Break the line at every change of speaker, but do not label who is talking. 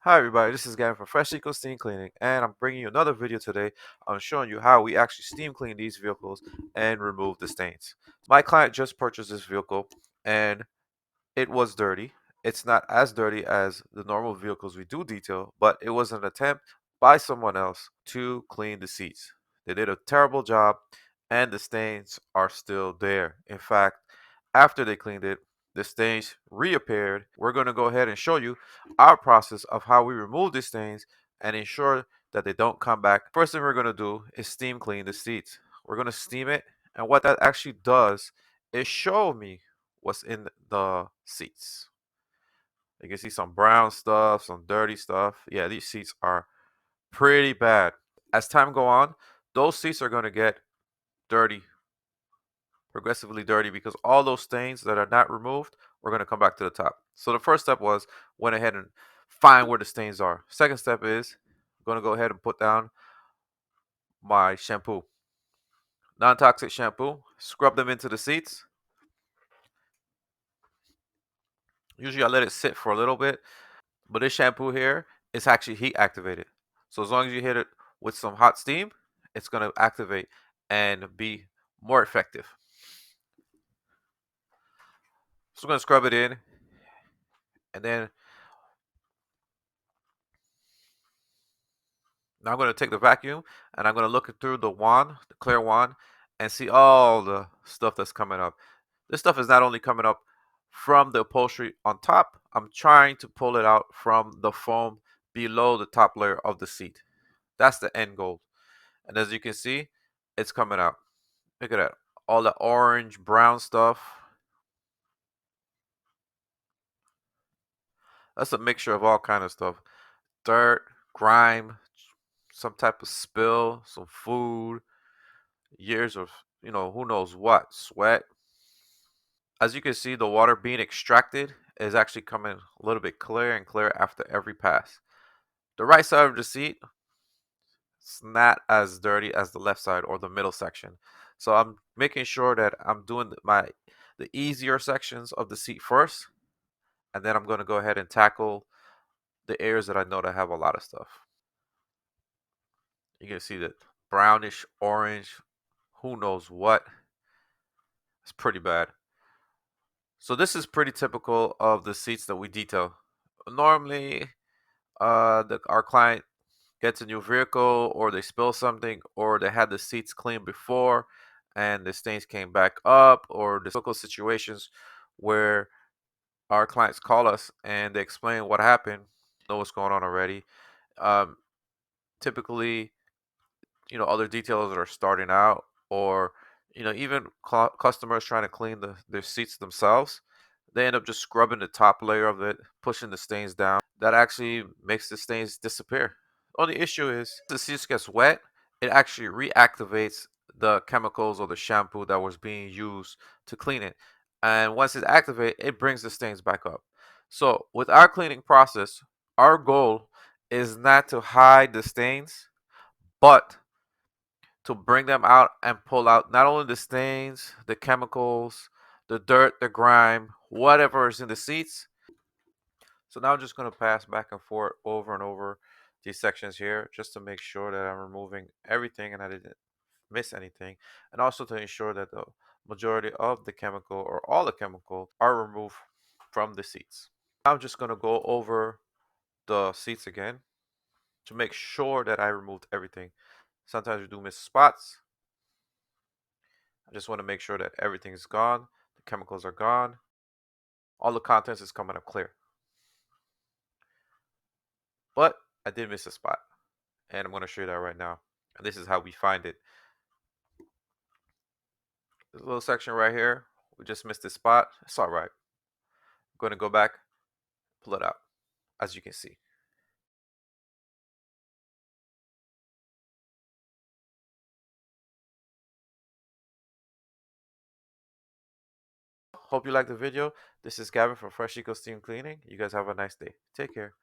Hi everybody, this is Gavin from Fresh Eco Steam Cleaning, and I'm bringing you another video today on showing you how we actually steam clean these vehicles and remove the stains. My client just purchased this vehicle and it was dirty. It's not as dirty as the normal vehicles we do detail, but it was an attempt by someone else to clean the seats. They did a terrible job and the stains are still there. In fact, after they cleaned it, the stains reappeared. We're going to go ahead and show you our process of how we remove these stains and ensure that they don't come back. First thing we're going to do is steam clean the seats. We're going to steam it, and what that actually does is show me what's in the seats. You can see some brown stuff, some dirty stuff. Yeah, these seats are pretty bad. As time go on, those seats are going to get dirty, progressively dirty, because all those stains that are not removed are going to come back to the top. So the first step was went ahead and find where the stains are. Second step is I'm going to go ahead and put down my shampoo. Non-toxic shampoo. Scrub them into the seats. Usually I let it sit for a little bit, but this shampoo here is actually heat activated. So as long as you hit it with some hot steam, it's going to activate and be more effective. So I'm going to scrub it in, and then now I'm going to take the vacuum and I'm going to look it through the wand, the clear wand, and see all the stuff that's coming up. This stuff is not only coming up from the upholstery on top, I'm trying to pull it out from the foam below the top layer of the seat. That's the end goal. And as you can see, it's coming out. Look at that. All the orange, brown stuff. That's a mixture of all kind of stuff. Dirt, grime, some type of spill, some food, years of, who knows what, sweat. As you can see, the water being extracted is actually coming a little bit clearer and clearer after every pass. The right side of the seat, it's not as dirty as the left side or the middle section. So I'm making sure that I'm doing the easier sections of the seat first, and then I'm going to go ahead and tackle the areas that I know that have a lot of stuff. You can see that brownish orange, who knows what. It's pretty bad. So this is pretty typical of the seats that we detail. Normally, our client gets a new vehicle, or they spill something, or they had the seats cleaned before and the stains came back up, or the typical situations where our clients call us and they explain what happened, know what's going on already. Um, Typically, other detailers that are starting out, or even customers trying to clean their seats themselves, they end up just scrubbing the top layer of it, pushing the stains down. That actually makes the stains disappear. Only issue is the seats gets wet, it actually reactivates the chemicals or the shampoo that was being used to clean it, and once it activates, it brings the stains back up. So with our cleaning process, our goal is not to hide the stains, but to bring them out and pull out not only the stains, the chemicals, the dirt, the grime, whatever is in the seats. So now I'm just going to pass back and forth over and over these sections here just to make sure that I'm removing everything and I didn't miss anything, and also to ensure that the majority of the chemical or all the chemicals are removed from the seats. Now I'm just going to go over the seats again to make sure that I removed everything. Sometimes we do miss spots. I just want to make sure that everything's gone, the chemicals are gone, all the contents is coming up clear. But I did miss a spot, and I'm going to show you that right now. And this is how we find it. This little section right here, we just missed this spot. It's all right. I'm going to go back, pull it out, as you can see. Hope you liked the video. This is Gavin from Fresh Eco Steam Cleaning. You guys have a nice day. Take care.